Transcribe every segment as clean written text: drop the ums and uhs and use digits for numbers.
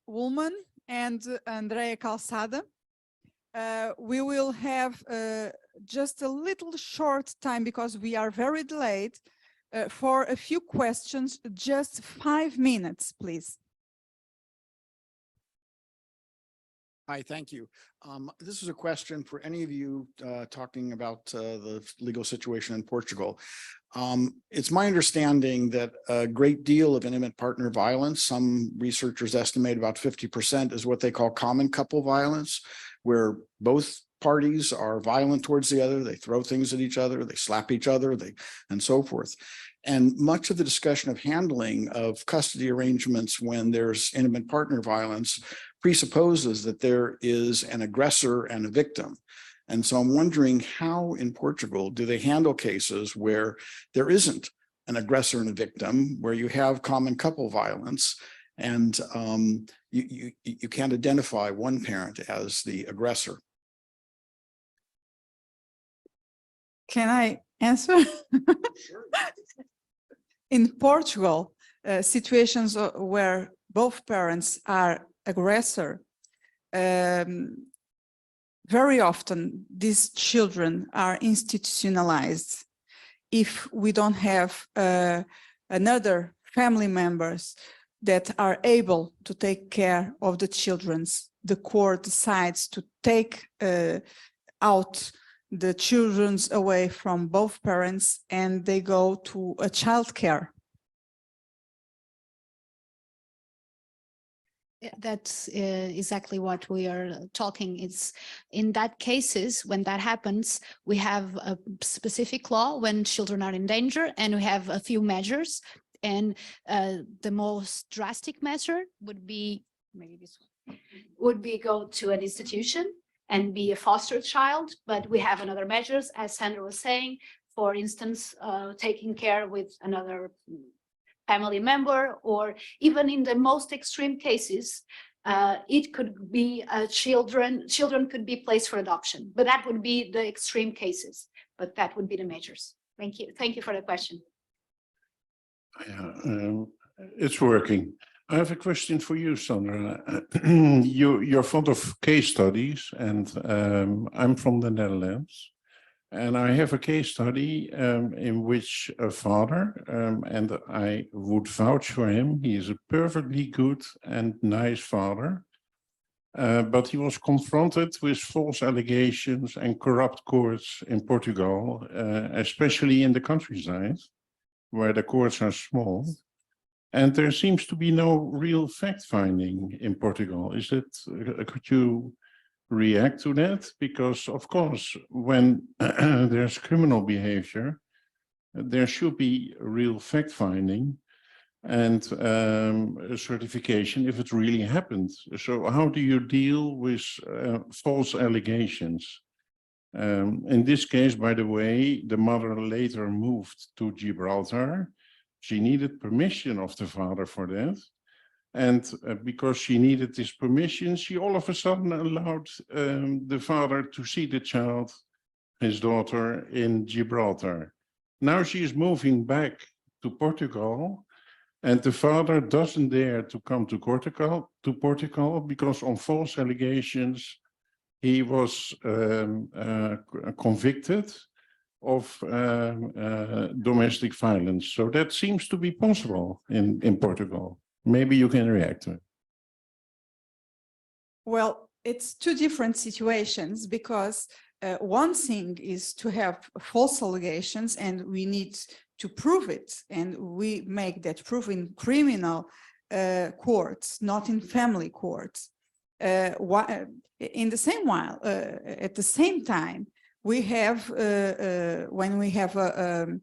Ullman and Andrea Calçada. We will have just a little short time because we are very delayed for a few questions, just 5 minutes, please. Hi, thank you. This is a question for any of you talking about the legal situation in Portugal. It's my understanding that a great deal of intimate partner violence, some researchers estimate about 50%, is what they call common couple violence, where both parties are violent towards the other, they throw things at each other, they slap each other, and so forth. And much of the discussion of handling of custody arrangements when there's intimate partner violence presupposes that there is an aggressor and a victim. And so I'm wondering how in Portugal do they handle cases where there isn't an aggressor and a victim, where you have common couple violence and you can't identify one parent as the aggressor. Can I answer? Sure. In Portugal, situations where both parents are aggressor, very often these children are institutionalized. If we don't have another family members that are able to take care of the children, the court decides to take out the children away from both parents and they go to a child care. That's exactly what we are talking. It's in that cases, when that happens, we have a specific law when children are in danger, and we have a few measures. And the most drastic measure would be, maybe this one, would be go to an institution and be a foster child. But we have another measures, as Sandra was saying, for instance, taking care with another family member, or even in the most extreme cases, it could be children could be placed for adoption, but that would be the extreme cases, but that would be the measures. Thank you for the question. Yeah, it's working. I have a question for you, Sandra. You're fond of case studies, and I'm from the Netherlands. And I have a case study in which a father, and I would vouch for him, he is a perfectly good and nice father, but he was confronted with false allegations and corrupt courts in Portugal, especially in the countryside, where the courts are small. And there seems to be no real fact-finding in Portugal. Is it, could you react to that? Because of course, when there's criminal behavior, there should be real fact-finding and a certification if it really happened. So how do you deal with false allegations? In this case, by the way, the mother later moved to Gibraltar. She needed permission of the father for that. And because she needed this permission, she all of a sudden allowed the father to see the child, his daughter, in Gibraltar. Now she is moving back to Portugal, and the father doesn't dare to come to Portugal because on false allegations, he was convicted of domestic violence. So that seems to be possible in Portugal. Maybe you can react to it. Well, it's two different situations, because one thing is to have false allegations and we need to prove it, and we make that proof in criminal courts, not in family courts. In the same while, at the same time, we have when we have a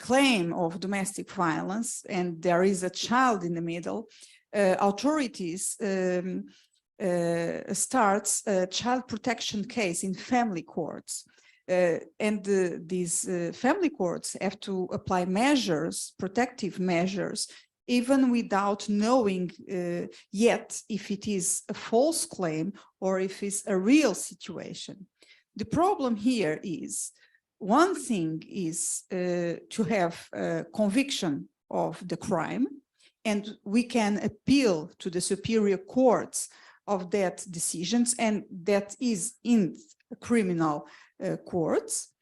claim of domestic violence and there is a child in the middle, authorities starts a child protection case in family courts. And these family courts have to apply measures, protective measures, even without knowing yet if it is a false claim or if it's a real situation. The problem here is, one thing is to have a conviction of the crime, and we can appeal to the superior courts of that decisions, and that is in criminal courts.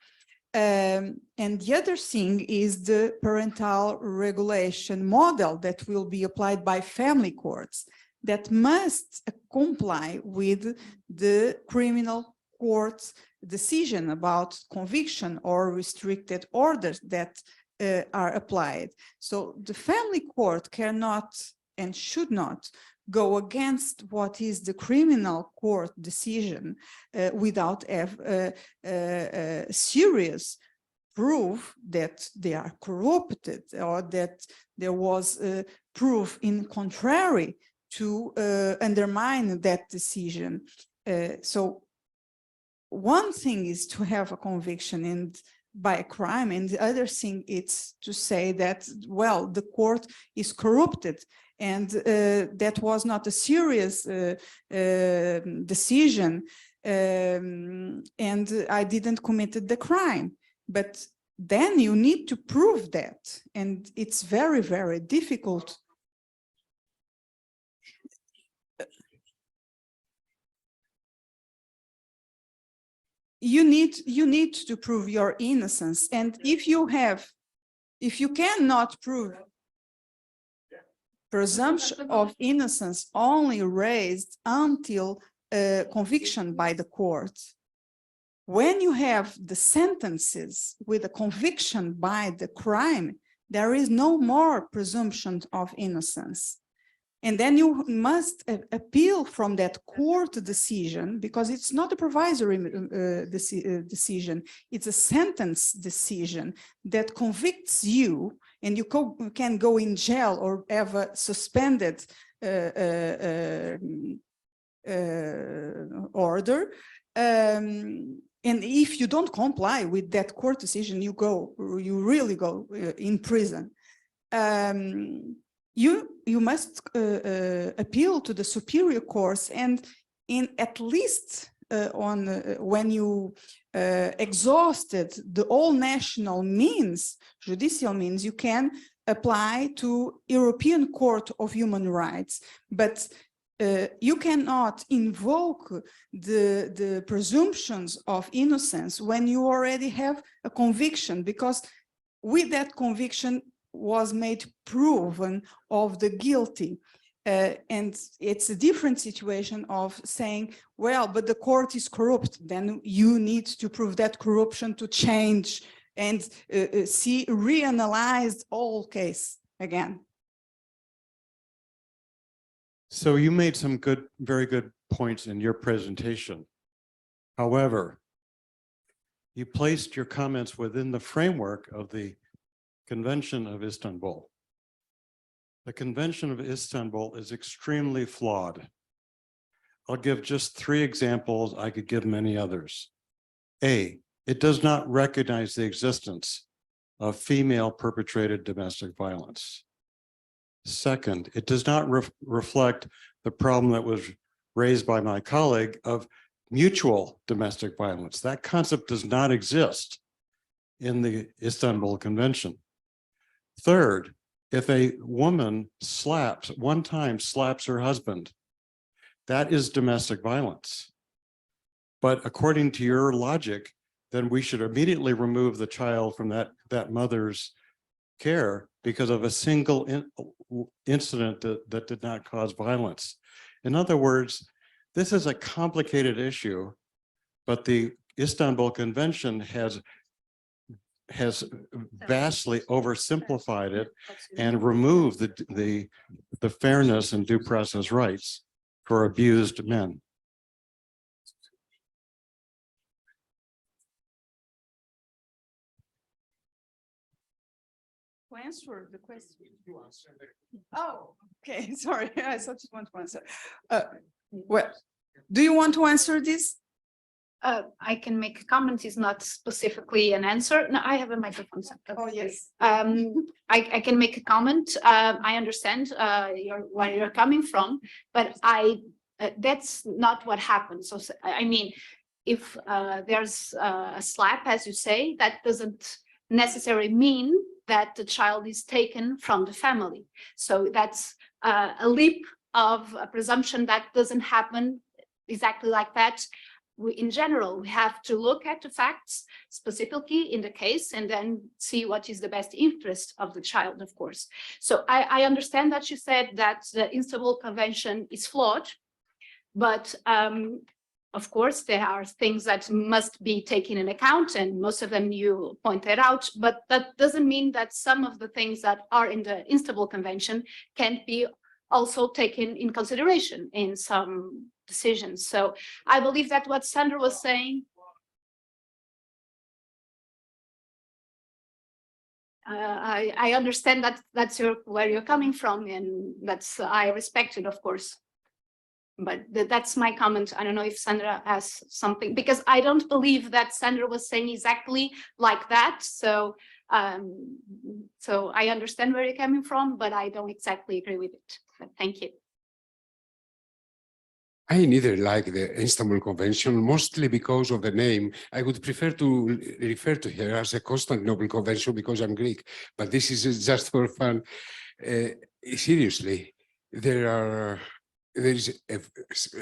And the other thing is the parental regulation model that will be applied by family courts that must comply with the criminal court's decision about conviction or restricted orders that are applied. So the family court cannot and should not go against what is the criminal court decision without serious proof that they are corrupted or that there was proof in contrary to undermine that decision. So one thing is to have a conviction and by a crime, and the other thing is to say that, well, the court is corrupted and that was not a serious decision and I didn't commit the crime. But then you need to prove that, and it's very, very difficult. You need to prove your innocence, and if you cannot prove presumption of innocence only raised until conviction by the court, when you have the sentences with a conviction by the crime, there is no more presumption of innocence. And then you must appeal from that court decision, because it's not a provisory decision, it's a sentence decision that convicts you, and you can go in jail or have a suspended order. And if you don't comply with that court decision, you really go in prison. You must appeal to the superior courts, and in at least when you exhausted the all national means, judicial means, you can apply to European Court of Human Rights, but you cannot invoke the presumptions of innocence when you already have a conviction, because with that conviction was made proven of the guilty. And it's a different situation of saying, well, but the court is corrupt. Then you need to prove that corruption to change and reanalyze all case again. So you made some very good points in your presentation. However, you placed your comments within the framework of the Convention of Istanbul. The Convention of Istanbul is extremely flawed. I'll give just 3 examples. I could give many others. A, it does not recognize the existence of female perpetrated domestic violence. Second, it does not reflect the problem that was raised by my colleague of mutual domestic violence. That concept does not exist in the Istanbul Convention. Third, if a woman one time slaps her husband, that is domestic violence. But according to your logic, then we should immediately remove the child from that mother's care because of a single incident that did not cause violence. In other words, this is a complicated issue, but the Istanbul Convention has vastly oversimplified it and removed the fairness and due process rights for abused men. To answer the question. Oh, okay, sorry, I thought you want to answer. Well, do you want to answer this? I can make a comment. It's not specifically an answer. No, I have a microphone. Oh, yes. I can make a comment. I understand where you're coming from, but that's not what happens. So I mean, if there's a slap, as you say, that doesn't necessarily mean that the child is taken from the family. So that's a leap of a presumption that doesn't happen exactly like that. In general, we have to look at the facts specifically in the case and then see what is the best interest of the child, of course. So I understand that you said that the Istanbul Convention is flawed, but of course, there are things that must be taken into account, and most of them you pointed out, but that doesn't mean that some of the things that are in the Istanbul Convention can't be also taken in consideration in some decisions. So I believe that what Sandra was saying, I understand that that's where you're coming from, and that's I respect it, of course. But that's my comment. I don't know if Sandra has something, because I don't believe that Sandra was saying exactly like that. So so I understand where you're coming from, but I don't exactly agree with it. But thank you. I neither like the Istanbul Convention, mostly because of the name. I would prefer to refer to her as a Constantinople Convention because I'm Greek, but this is just for fun. Seriously, there is a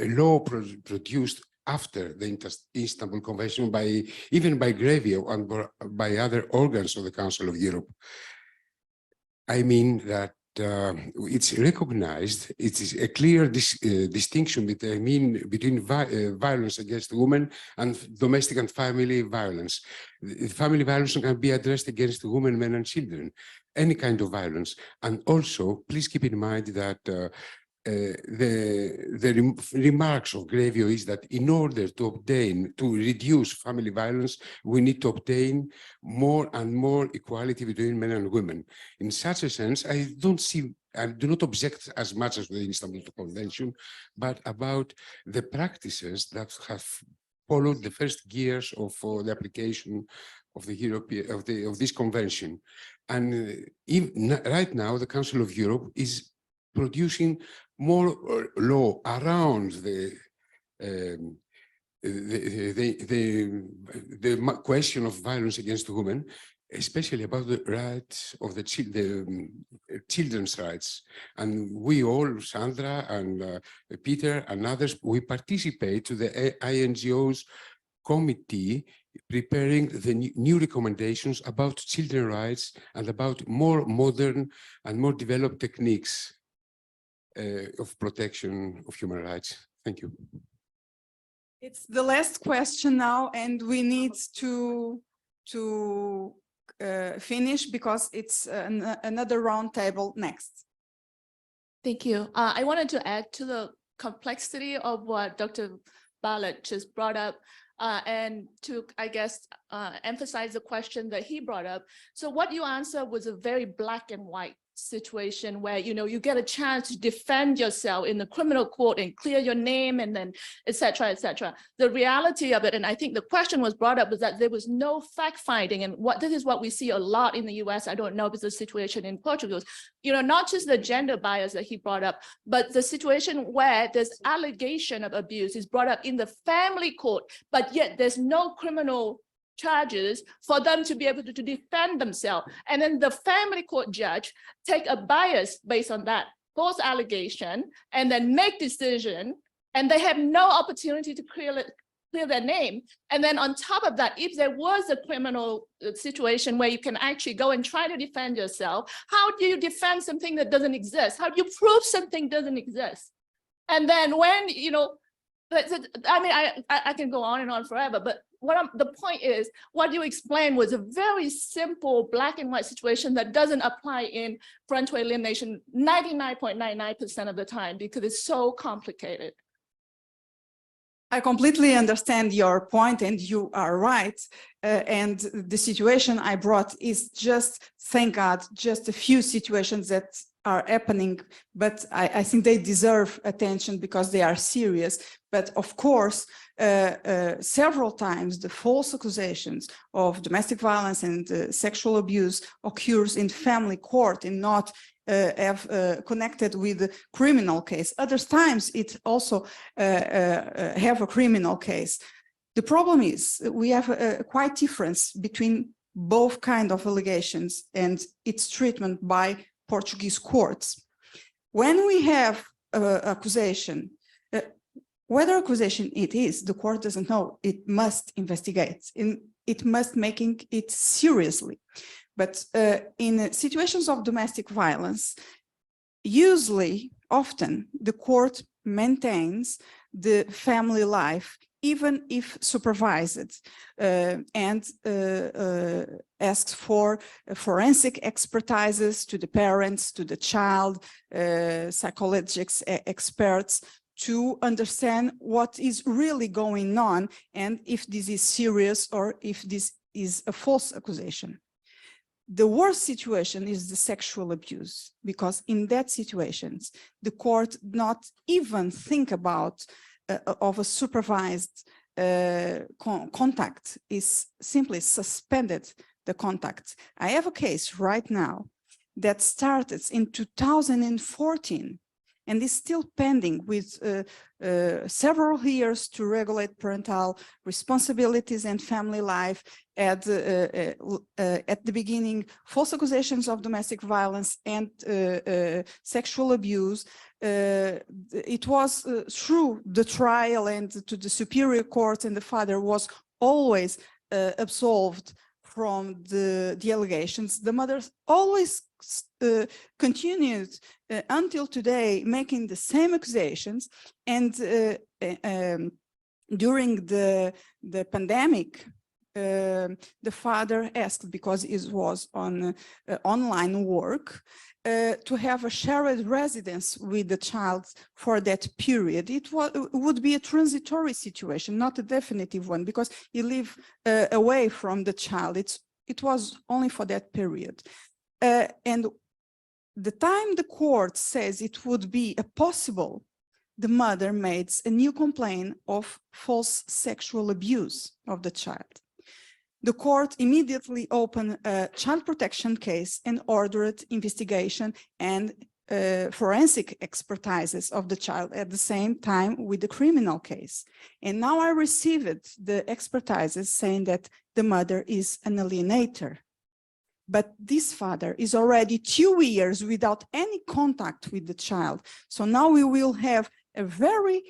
law produced after the Istanbul Convention even by Grevio and by other organs of the Council of Europe. I mean that it's recognized, it is a clear distinction between violence against women and domestic and family violence. Family violence can be addressed against women, men, and children, any kind of violence. And also, please keep in mind that the remarks of Grevio is that in order to reduce family violence, we need to obtain more and more equality between men and women. In such a sense, I do not object as much as the Istanbul Convention, but about the practices that have followed the first years of the application of the of this convention. And right now, the Council of Europe is producing more law around the question of violence against women, especially about the rights of the children's rights. And we all, Sandra and Peter and others, we participate to the INGO's committee preparing the new recommendations about children's rights and about more modern and more developed techniques of protection of human rights. Thank you. It's the last question now, and we need to finish because it's another round table next. Thank you. I wanted to add to the complexity of what Dr. Ballet just brought up and to, I guess, emphasize the question that he brought up. So what you answered was a very black and white situation where, you know, you get a chance to defend yourself in the criminal court and clear your name and then et cetera, et cetera. The reality of it, and I think the question was brought up, was that there was no fact finding. And this is what we see a lot in the US. I don't know if it's the situation in Portugal, you know, not just the gender bias that he brought up, but the situation where there's allegation of abuse is brought up in the family court, but yet there's no criminal charges for them to be able to defend themselves. And then the family court judge take a bias based on that false allegation and then make decision, and they have no opportunity to clear their name. And then on top of that, if there was a criminal situation where you can actually go and try to defend yourself, how do you defend something that doesn't exist? How do you prove something doesn't exist? And then when, you know, I mean, I can go on and on forever, but the point is, what you explained was a very simple black and white situation that doesn't apply in parental alienation 99.99% of the time because it's so complicated. I completely understand your point, and you are right. And the situation I brought is just, thank God, just a few situations that are happening, but I think they deserve attention because they are serious. But of course, several times the false accusations of domestic violence and sexual abuse occurs in family court and not connected with the criminal case. Other times it also have a criminal case. The problem is we have a quite difference between both kind of allegations and its treatment by Portuguese courts. When we have accusation, whether accusation it is, the court doesn't know. It must investigate. It must making it seriously. But in situations of domestic violence, usually, often, the court maintains the family life, even if supervised, and asks for forensic expertises to the parents, to the child, psychologists, experts, to understand what is really going on and if this is serious or if this is a false accusation. The worst situation is the sexual abuse, because in that situations, the court not even think about of a supervised contact, is simply suspended the contact. I have a case right now that started in 2014 and is still pending with several years to regulate parental responsibilities and family life. At the beginning, false accusations of domestic violence and sexual abuse. It was through the trial and to the superior court, and the father was always absolved from the allegations. The mother always continued until today making the same accusations, and during the pandemic, the father asked, because it was on online work, to have a shared residence with the child for that period. It would be a transitory situation, not a definitive one, because he lived away from the child. It was only for that period. And the time the court says it would be possible, the mother made a new complaint of false sexual abuse of the child. The court immediately opened a child protection case and ordered investigation and forensic expertises of the child at the same time with the criminal case. And now I received the expertises saying that the mother is an alienator. But this father is already 2 years without any contact with the child. So now we will have a very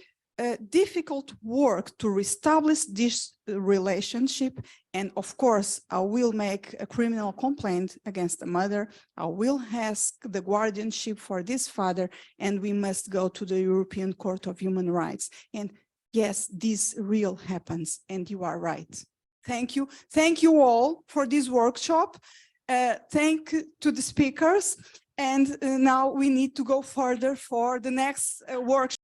difficult work to reestablish this relationship. And of course, I will make a criminal complaint against the mother. I will ask the guardianship for this father, and we must go to the European Court of Human Rights. And yes, this real happens, and you are right. Thank you. Thank you all for this workshop. Thank to the speakers. And now we need to go further for the next workshop.